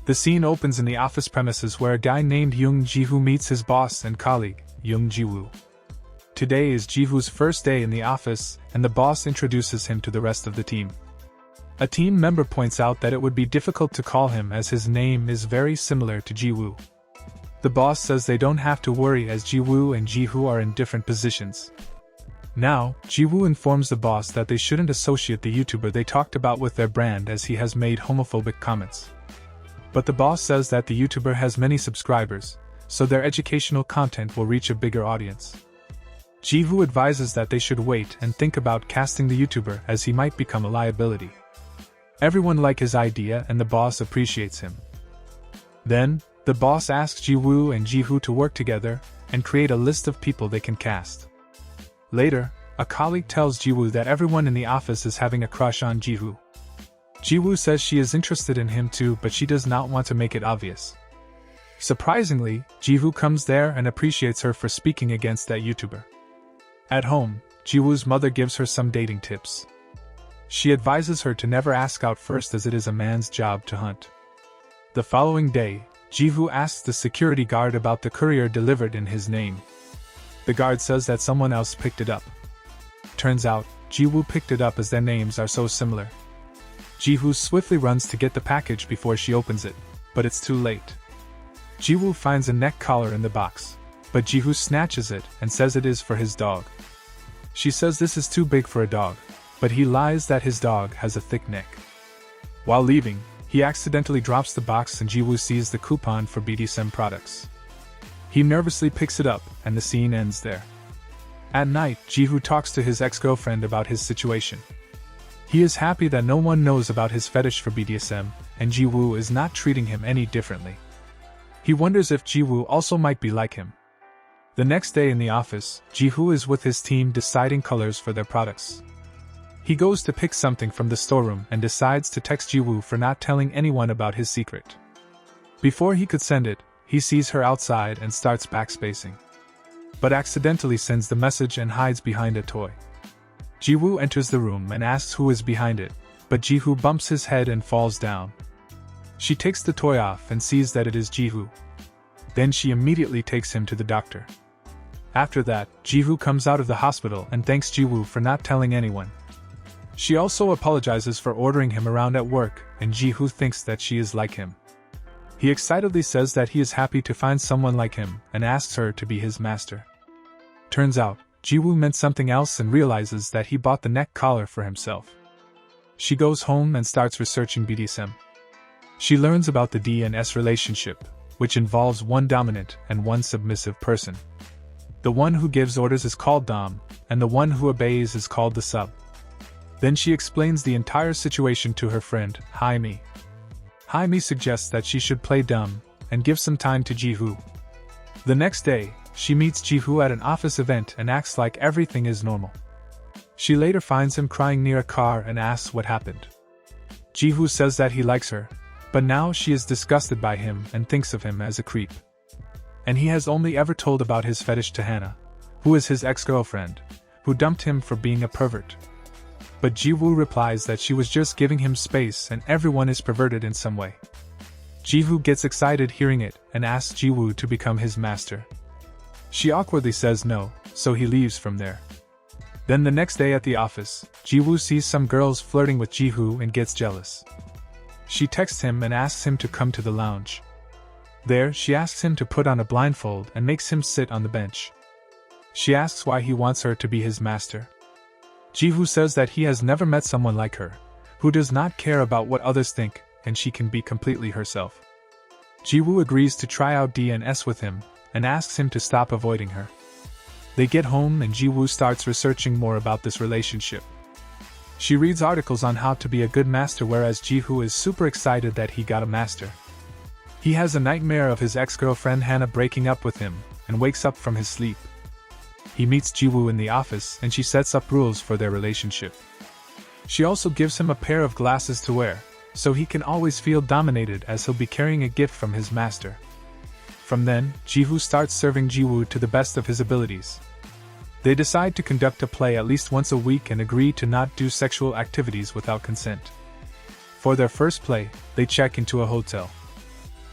The scene opens in the office premises where a guy named Young Ji-woo meets his boss and colleague, Young Ji-woo. Today is Ji-woo's first day in the office, and the boss introduces him to the rest of the team. A team member points out that it would be difficult to call him as his name is very similar to Ji-woo. The boss says they don't have to worry as Ji-woo and Ji-woo are in different positions. Now, Ji-woo informs the boss that they shouldn't associate the YouTuber they talked about with their brand as he has made homophobic comments. But the boss says that the YouTuber has many subscribers, so their educational content will reach a bigger audience. Ji-woo advises that they should wait and think about casting the YouTuber as he might become a liability. Everyone likes his idea and the boss appreciates him. Then, the boss asks Ji-woo and Ji-woo to work together and create a list of people they can cast. Later, a colleague tells Ji-woo that everyone in the office is having a crush on Ji-woo. Ji-woo says she is interested in him too, but she does not want to make it obvious. Surprisingly, Ji-woo comes there and appreciates her for speaking against that YouTuber. At home, Ji-woo's mother gives her some dating tips. She advises her to never ask out first as it is a man's job to hunt. The following day, Ji-woo asks the security guard about the courier delivered in his name. The guard says that someone else picked it up. Turns out, Ji-woo picked it up as their names are so similar. Ji-woo swiftly runs to get the package before she opens it, but it's too late. Ji-woo finds a neck collar in the box, but Ji-woo snatches it and says it is for his dog. She says this is too big for a dog, but he lies that his dog has a thick neck. While leaving, he accidentally drops the box and Ji-woo sees the coupon for BDSM products. He nervously picks it up, and the scene ends there. At night, Ji-woo talks to his ex-girlfriend about his situation. He is happy that no one knows about his fetish for BDSM, and Ji-woo is not treating him any differently. He wonders if Ji-woo also might be like him. The next day in the office, Ji-woo is with his team deciding colors for their products. He goes to pick something from the storeroom and decides to text Ji-woo for not telling anyone about his secret. Before he could send it, he sees her outside and starts backspacing, but accidentally sends the message and hides behind a toy. Ji-woo enters the room and asks who is behind it, but Ji-woo bumps his head and falls down. She takes the toy off and sees that it is Ji-woo. Then she immediately takes him to the doctor. After that, Ji-woo comes out of the hospital and thanks Ji-woo for not telling anyone. She also apologizes for ordering him around at work, and Ji-woo thinks that she is like him. He excitedly says that he is happy to find someone like him and asks her to be his master. Turns out, Ji-woo meant something else and realizes that he bought the neck collar for himself. She goes home and starts researching BDSM. She learns about the D and S relationship, which involves one dominant and one submissive person. The one who gives orders is called Dom, and the one who obeys is called the sub. Then she explains the entire situation to her friend, Jaime. Jaime suggests that she should play dumb and give some time to Ji-woo. The next day, she meets Ji-woo at an office event and acts like everything is normal. She later finds him crying near a car and asks what happened. Ji-woo says that he likes her, but now she is disgusted by him and thinks of him as a creep. And he has only ever told about his fetish to Hannah, who is his ex-girlfriend, who dumped him for being a pervert. But Ji-woo replies that she was just giving him space and everyone is perverted in some way. Ji-woo gets excited hearing it and asks Ji-woo to become his master. She awkwardly says no, so he leaves from there. Then the next day at the office, Ji-woo sees some girls flirting with Ji-woo and gets jealous. She texts him and asks him to come to the lounge. There, she asks him to put on a blindfold and makes him sit on the bench. She asks why he wants her to be his master. Ji-woo says that he has never met someone like her, who does not care about what others think, and she can be completely herself. Ji-woo agrees to try out D and S with him, and asks him to stop avoiding her. They get home and Ji-woo starts researching more about this relationship. She reads articles on how to be a good master, whereas Ji-woo is super excited that he got a master. He has a nightmare of his ex-girlfriend Hannah breaking up with him, and wakes up from his sleep. He meets Ji-woo in the office and she sets up rules for their relationship. She also gives him a pair of glasses to wear, so he can always feel dominated as he'll be carrying a gift from his master. From then, Ji-woo starts serving Ji-woo to the best of his abilities. They decide to conduct a play at least once a week and agree to not do sexual activities without consent. For their first play, they check into a hotel.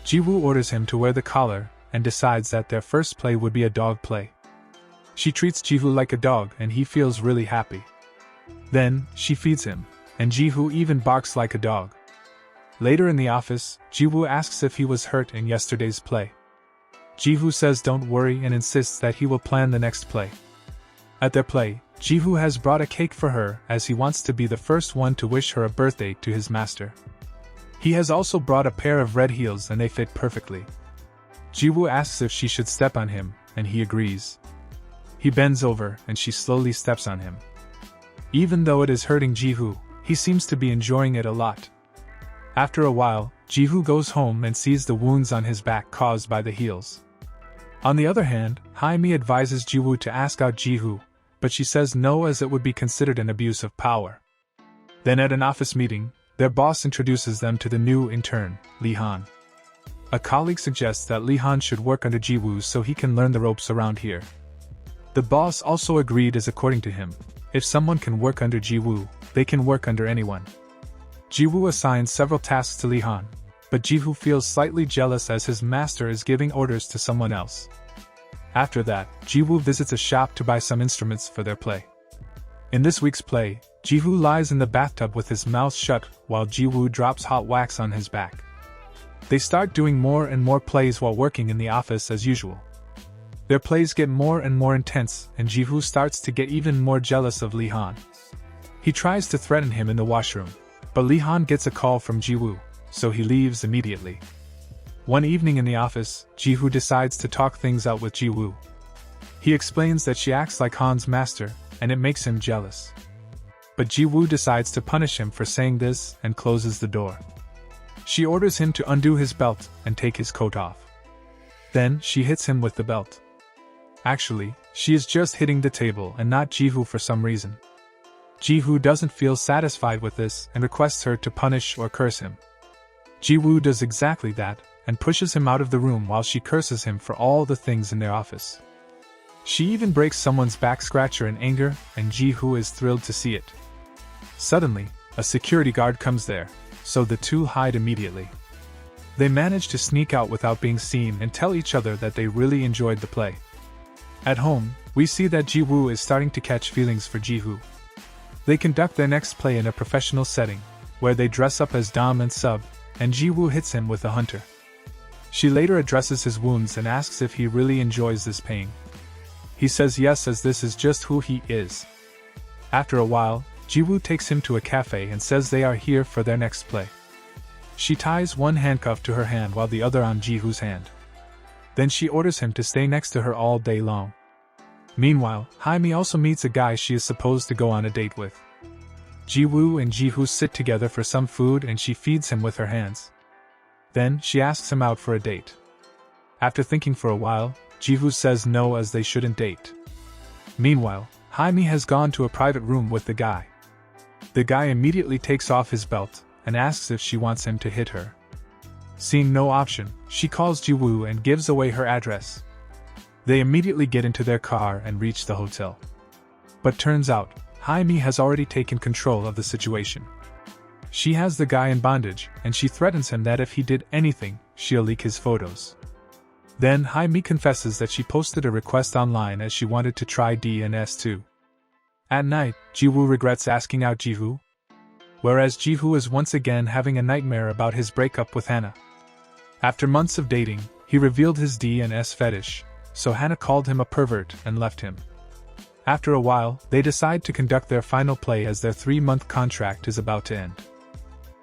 Ji-woo orders him to wear the collar and decides that their first play would be a dog play. She treats Ji-woo like a dog and he feels really happy. Then, she feeds him, and Ji-woo even barks like a dog. Later in the office, Ji-woo asks if he was hurt in yesterday's play. Ji-woo says don't worry and insists that he will plan the next play. At their play, Ji-woo has brought a cake for her as he wants to be the first one to wish her a birthday to his master. He has also brought a pair of red heels and they fit perfectly. Ji-woo asks if she should step on him, and he agrees. He bends over and she slowly steps on him. Even though it is hurting Ji-woo, he seems to be enjoying it a lot. After a while, Ji-woo goes home and sees the wounds on his back caused by the heels. On the other hand, Hae-mi advises Ji-woo to ask out Ji-woo, but she says no as it would be considered an abuse of power. Then at an office meeting, their boss introduces them to the new intern, Lee Han. A colleague suggests that Lee Han should work under Ji-woo so he can learn the ropes around here. The boss also agreed as according to him, if someone can work under Ji-woo, they can work under anyone. Ji-woo assigns several tasks to Lee Han, but Ji-woo feels slightly jealous as his master is giving orders to someone else. After that, Ji-woo visits a shop to buy some instruments for their play. In this week's play, Ji-woo lies in the bathtub with his mouth shut while Ji-woo drops hot wax on his back. They start doing more and more plays while working in the office as usual. Their plays get more and more intense and Ji-woo starts to get even more jealous of Lee Han. He tries to threaten him in the washroom, but Lee Han gets a call from Ji-woo, so he leaves immediately. One evening in the office, Ji-woo decides to talk things out with Ji-woo. He explains that she acts like Han's master, and it makes him jealous. But Ji-woo decides to punish him for saying this and closes the door. She orders him to undo his belt and take his coat off. Then, she hits him with the belt. Actually, she is just hitting the table and not Ji-woo for some reason. Ji-woo doesn't feel satisfied with this and requests her to punish or curse him. Ji-woo does exactly that and pushes him out of the room while she curses him for all the things in their office. She even breaks someone's back scratcher in anger and Ji-woo is thrilled to see it. Suddenly, a security guard comes there, so the two hide immediately. They manage to sneak out without being seen and tell each other that they really enjoyed the play. At home, we see that Ji-woo is starting to catch feelings for Ji-woo. They conduct their next play in a professional setting, where they dress up as dom and sub, and Ji-woo hits him with a hunter. She later addresses his wounds and asks if he really enjoys this pain. He says yes as this is just who he is. After a while, Ji-woo takes him to a cafe and says they are here for their next play. She ties one handcuff to her hand while the other on Ji-woo's hand. Then she orders him to stay next to her all day long. Meanwhile, Hae-mi also meets a guy she is supposed to go on a date with. Ji-woo and Ji-woo sit together for some food and she feeds him with her hands. Then, she asks him out for a date. After thinking for a while, Ji-woo says no as they shouldn't date. Meanwhile, Hae-mi has gone to a private room with the guy. The guy immediately takes off his belt and asks if she wants him to hit her. Seeing no option, she calls Ji-woo and gives away her address. They immediately get into their car and reach the hotel. But turns out, Hae-mi has already taken control of the situation. She has the guy in bondage, and she threatens him that if he did anything, she'll leak his photos. Then Hae-mi confesses that she posted a request online as she wanted to try DNS too. At night, Ji-woo regrets asking out Ji-woo, whereas Ji-woo is once again having a nightmare about his breakup with Hannah. After months of dating, he revealed his DNS fetish, so Hannah called him a pervert and left him. After a while, they decide to conduct their final play as their 3-month contract is about to end.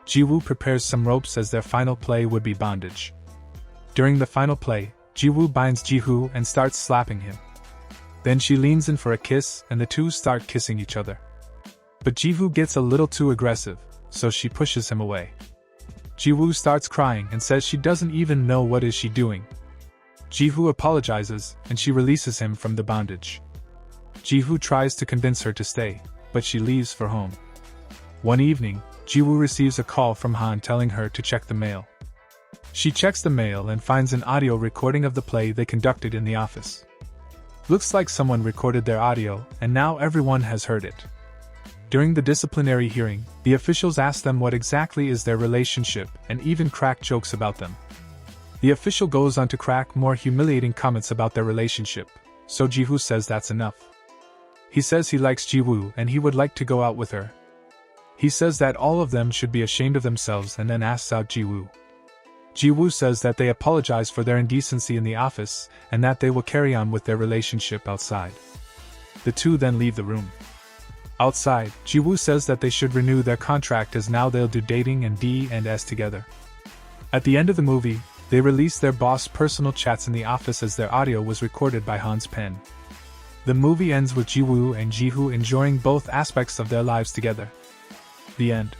Ji-woo prepares some ropes as their final play would be bondage. During the final play, Ji-woo binds Ji-woo and starts slapping him. Then she leans in for a kiss and the two start kissing each other. But Ji-woo gets a little too aggressive, so she pushes him away. Ji-woo starts crying and says she doesn't even know what is she doing. Ji-woo apologizes and she releases him from the bondage. Ji-woo tries to convince her to stay, but she leaves for home. One evening, Ji-woo receives a call from Han telling her to check the mail. She checks the mail and finds an audio recording of the play they conducted in the office. Looks like someone recorded their audio, and now everyone has heard it. During the disciplinary hearing, the officials ask them what exactly is their relationship and even crack jokes about them. The official goes on to crack more humiliating comments about their relationship, so Ji-woo says that's enough. He says he likes Ji-woo and he would like to go out with her. He says that all of them should be ashamed of themselves and then asks out Ji-woo. Ji-woo says that they apologize for their indecency in the office and that they will carry on with their relationship outside. The two then leave the room. Outside, Ji-woo says that they should renew their contract as now they'll do dating and D&S together. At the end of the movie, they release their boss' personal chats in the office as their audio was recorded by Han's pen. The movie ends with Ji-woo and Ji-hoo enjoying both aspects of their lives together. The end.